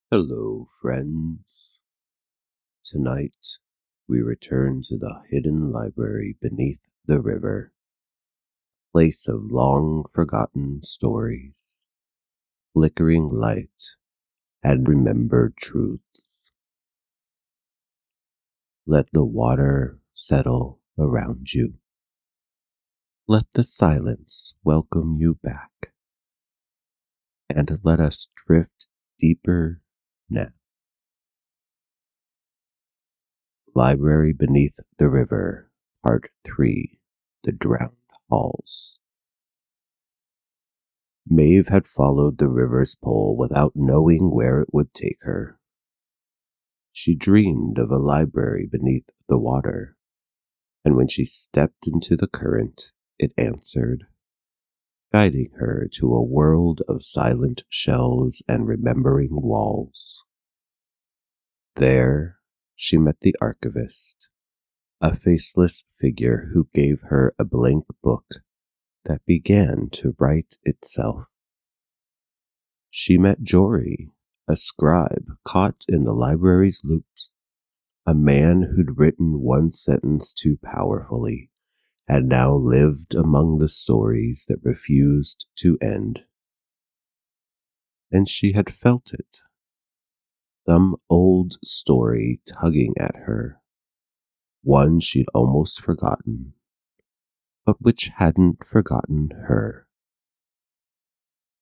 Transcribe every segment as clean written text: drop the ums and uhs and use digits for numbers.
Hello, friends. Tonight, we return to the hidden library beneath the river, place of long-forgotten stories, flickering light, and remembered truths. Let the water settle around you. Let the silence welcome you back, and let us drift deeper now. Library Beneath the River, Part 3, The Drowned Halls. Maeve had followed the river's pole without knowing where it would take her. She dreamed of a library beneath the water, and when she stepped into the current, it answered, guiding her to a world of silent shelves and remembering walls. There, she met the archivist, a faceless figure who gave her a blank book that began to write itself. She met Jory, a scribe caught in the library's loops, a man who'd written one sentence too powerfully and now lived among the stories that refused to end. And she had felt it. Some old story tugging at her, one she'd almost forgotten, but which hadn't forgotten her.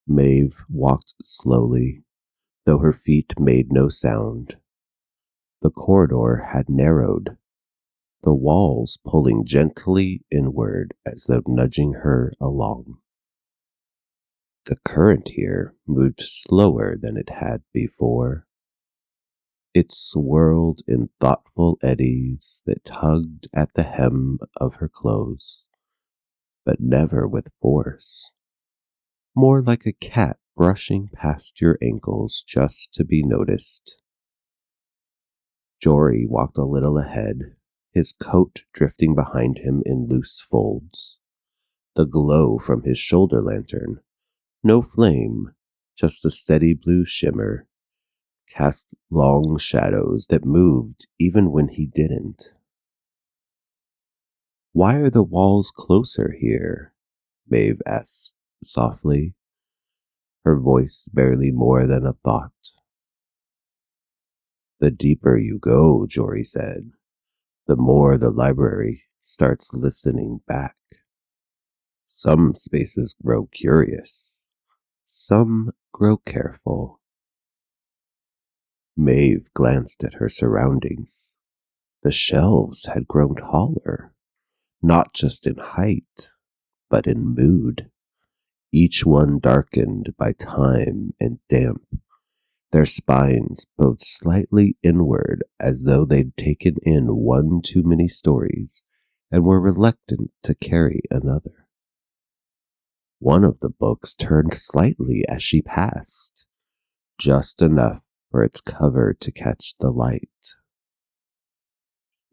Maeve walked slowly, though her feet made no sound. The corridor had narrowed, the walls pulling gently inward as though nudging her along. The current here moved slower than it had before. It swirled in thoughtful eddies that tugged at the hem of her clothes, but never with force. More like a cat brushing past your ankles just to be noticed. Jory walked a little ahead, his coat drifting behind him in loose folds. The glow from his shoulder lantern, no flame, just a steady blue shimmer, cast long shadows that moved even when he didn't. "Why are the walls closer here?" Maeve asked softly, her voice barely more than a thought. "The deeper you go," Jory said, "the more the library starts listening back. Some spaces grow curious, some grow careful." Maeve glanced at her surroundings. The shelves had grown taller, not just in height, but in mood. Each one darkened by time and damp. Their spines bowed slightly inward as though they'd taken in one too many stories and were reluctant to carry another. One of the books turned slightly as she passed, just enough for its cover to catch the light.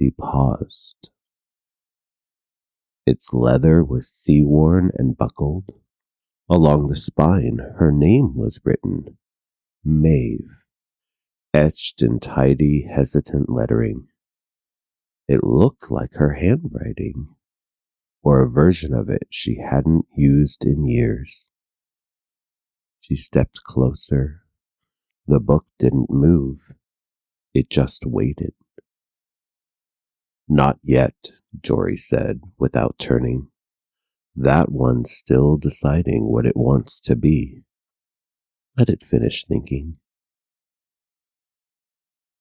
She paused. Its leather was sea-worn and buckled. Along the spine, her name was written, Maeve, etched in tidy, hesitant lettering. It looked like her handwriting, or a version of it she hadn't used in years. She stepped closer. The book didn't move. It just waited. "Not yet," Jory said, without turning. "That one's still deciding what it wants to be. Let it finish thinking."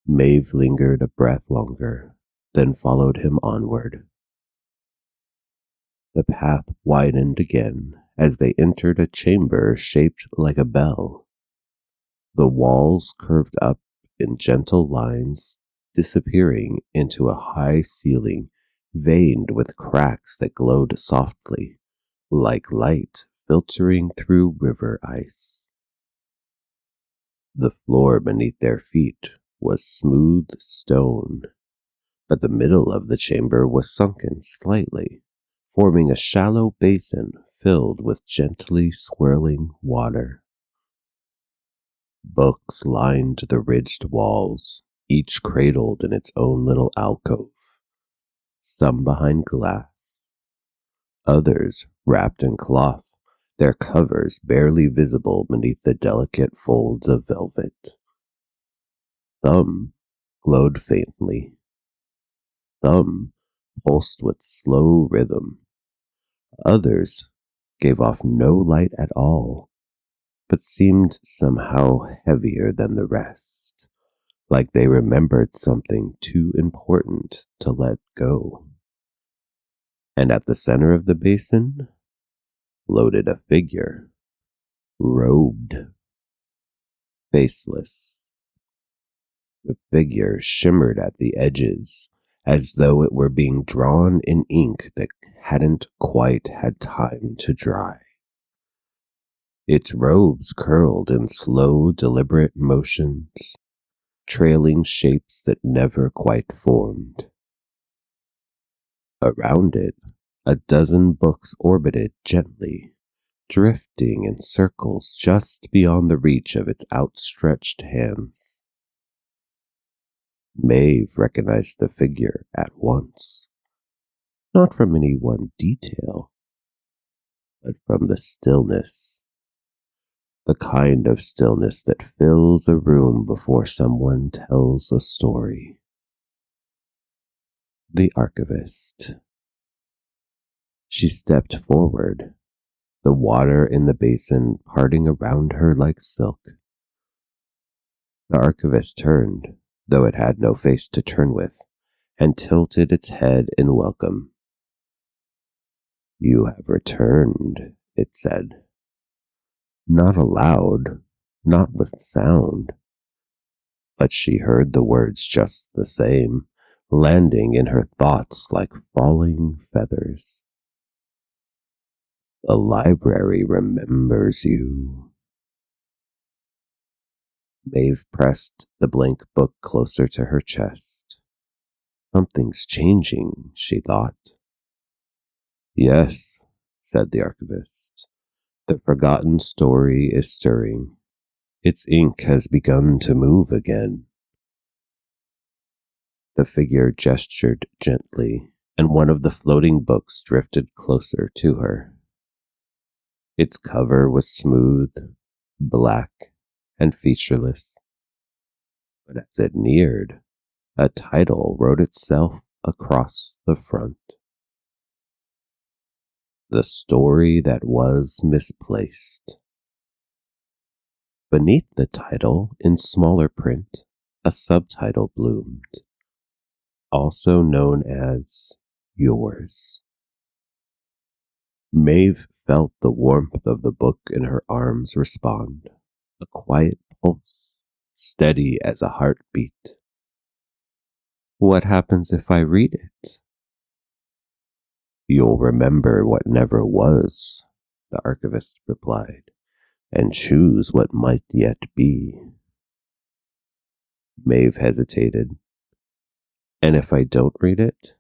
Maeve lingered a breath longer, then followed him onward. The path widened again as they entered a chamber shaped like a bell. The walls curved up in gentle lines, disappearing into a high ceiling veined with cracks that glowed softly, like light filtering through river ice. The floor beneath their feet was smooth stone, but the middle of the chamber was sunken slightly, forming a shallow basin filled with gently swirling water. Books lined the ridged walls, each cradled in its own little alcove, some behind glass, others wrapped in cloth, their covers barely visible beneath the delicate folds of velvet. Some glowed faintly, some pulsed with slow rhythm, others gave off no light at all, but seemed somehow heavier than the rest, like they remembered something too important to let go. And at the center of the basin floated a figure, robed, faceless. The figure shimmered at the edges, as though it were being drawn in ink that hadn't quite had time to dry. Its robes curled in slow, deliberate motions, trailing shapes that never quite formed. Around it, a dozen books orbited gently, drifting in circles just beyond the reach of its outstretched hands. Maeve recognized the figure at once, not from any one detail, but from the stillness, the kind of stillness that fills a room before someone tells a story. The archivist. She stepped forward, the water in the basin parting around her like silk. The archivist turned, though it had no face to turn with, and tilted its head in welcome. "You have returned," it said. Not aloud, not with sound, but she heard the words just the same, landing in her thoughts like falling feathers. "The library remembers you." Maeve pressed the blank book closer to her chest. Something's changing, she thought. "Yes," said the archivist. "The forgotten story is stirring. Its ink has begun to move again." The figure gestured gently, and one of the floating books drifted closer to her. Its cover was smooth, black, and featureless. But as it neared, a title wrote itself across the front. "The Story That Was Misplaced." Beneath the title, in smaller print, a subtitle bloomed, also known as Yours. Maeve felt the warmth of the book in her arms respond, a quiet pulse, steady as a heartbeat. "What happens if I read it?" "You'll remember what never was," the archivist replied, "and choose what might yet be." Maeve hesitated. "And if I don't read it?"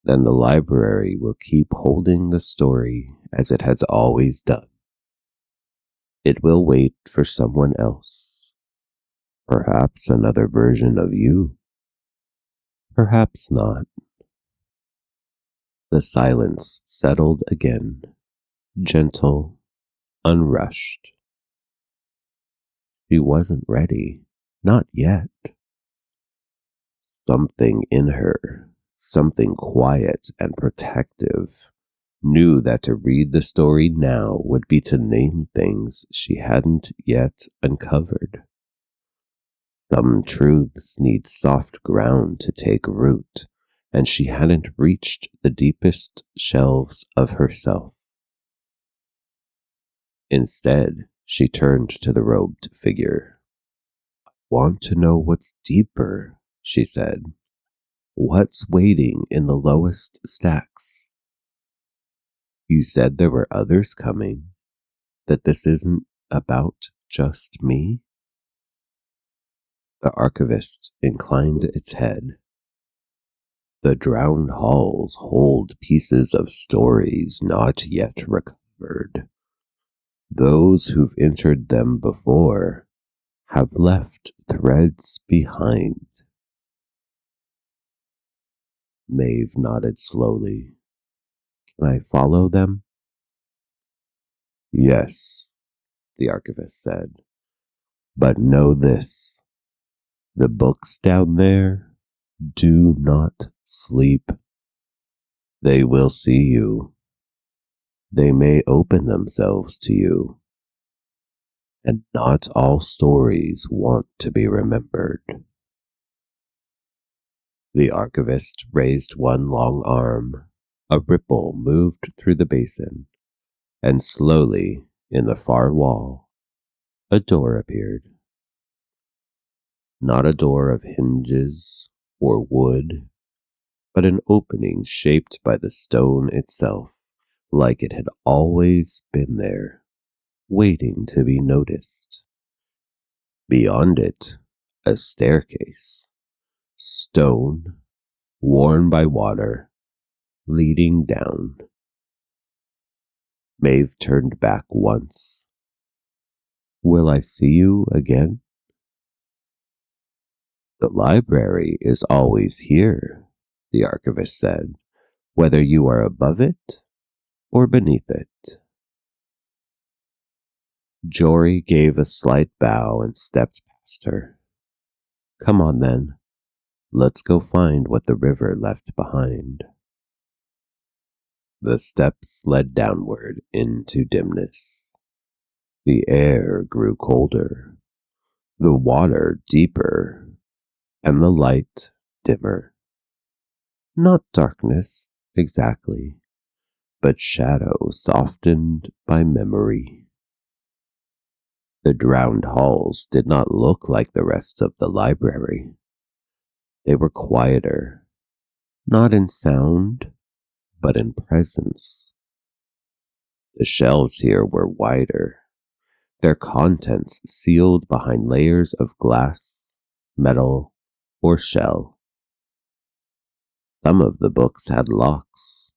"Then the library will keep holding the story as it has always done. It will wait for someone else. Perhaps another version of you. Perhaps not." The silence settled again, gentle, unrushed. She wasn't ready, not yet. Something in her, something quiet and protective, knew that to read the story now would be to name things she hadn't yet uncovered. Some truths need soft ground to take root, and she hadn't reached the deepest shelves of herself. Instead, she turned to the robed figure. "I want to know what's deeper," she said. "What's waiting in the lowest stacks? You said there were others coming, that this isn't about just me?" The archivist inclined its head. "The drowned halls hold pieces of stories not yet recovered. Those who've entered them before have left threads behind. Maeve nodded slowly. Can I follow them? Yes, the archivist said. But know this. The books down there do not sleep. They will see you. They may open themselves to you. And not all stories want to be remembered. The archivist raised one long arm. A ripple moved through the basin, and slowly, in the far wall, a door appeared. Not a door of hinges or wood, but an opening shaped by the stone itself, like it had always been there, waiting to be noticed. Beyond it, a staircase, stone, worn by water, leading down. Maeve turned back once. Will I see you again? The library is always here, the archivist said, whether you are above it or beneath it. Jory gave a slight bow and stepped past her. Come on then, let's go find what the river left behind. The steps led downward into dimness. The air grew colder, the water deeper, and the light dimmer. Not darkness, exactly, but shadow softened by memory. The drowned halls did not look like the rest of the library. They were quieter, not in sound, but in presence. The shelves here were wider, their contents sealed behind layers of glass, metal, or shell. Some of the books had locks,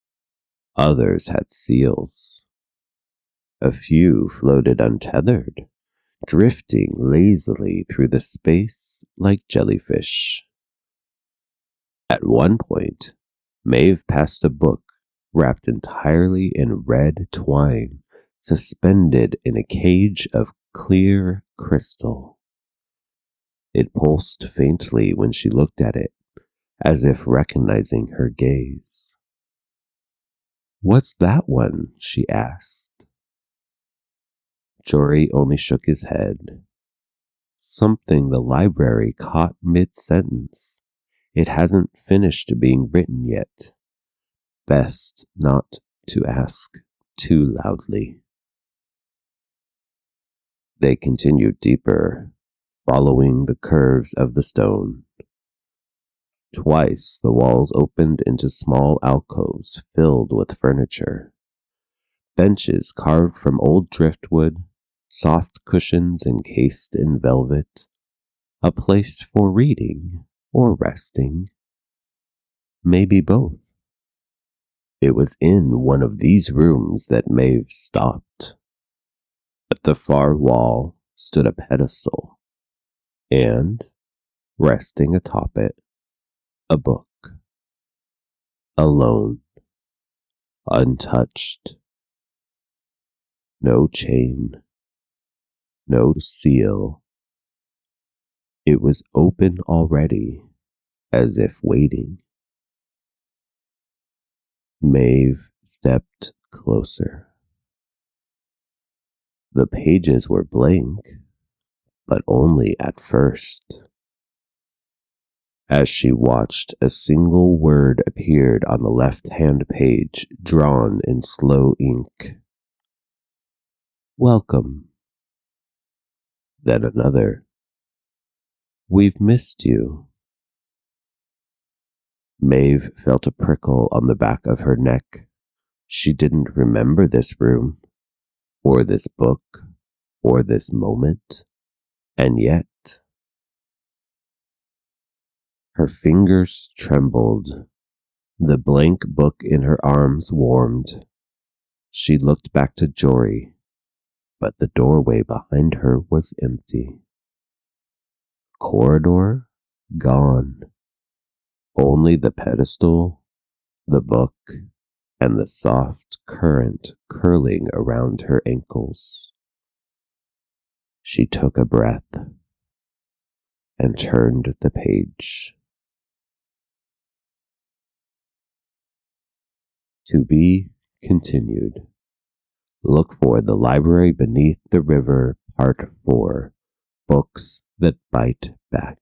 others had seals. A few floated untethered, drifting lazily through the space like jellyfish. At one point, Maeve passed a book wrapped entirely in red twine, suspended in a cage of clear crystal. It pulsed faintly when she looked at it, as if recognizing her gaze. What's that one? She asked. Jory only shook his head. Something the library caught mid-sentence. It hasn't finished being written yet. Best not to ask too loudly. They continued deeper, following the curves of the stone. Twice the walls opened into small alcoves filled with furniture. Benches carved from old driftwood, soft cushions encased in velvet, a place for reading or resting, maybe both. It was in one of these rooms that Maeve stopped. At the far wall stood a pedestal, and, resting atop it, a book. Alone, untouched. No chain, no seal. It was open already, as if waiting. Maeve stepped closer. The pages were blank, but only at first. As she watched, a single word appeared on the left-hand page, drawn in slow ink. Welcome. Then another. We've missed you. Maeve felt a prickle on the back of her neck. She didn't remember this room, or this book, or this moment, and yet her fingers trembled. The blank book in her arms warmed. She looked back to Jory. but the doorway behind her was empty. Corridor gone. Only the pedestal, the book, and the soft current curling around her ankles. She took a breath and turned the page. To be continued. Look for The Library Beneath the River, Part 4, Books That Bite Back.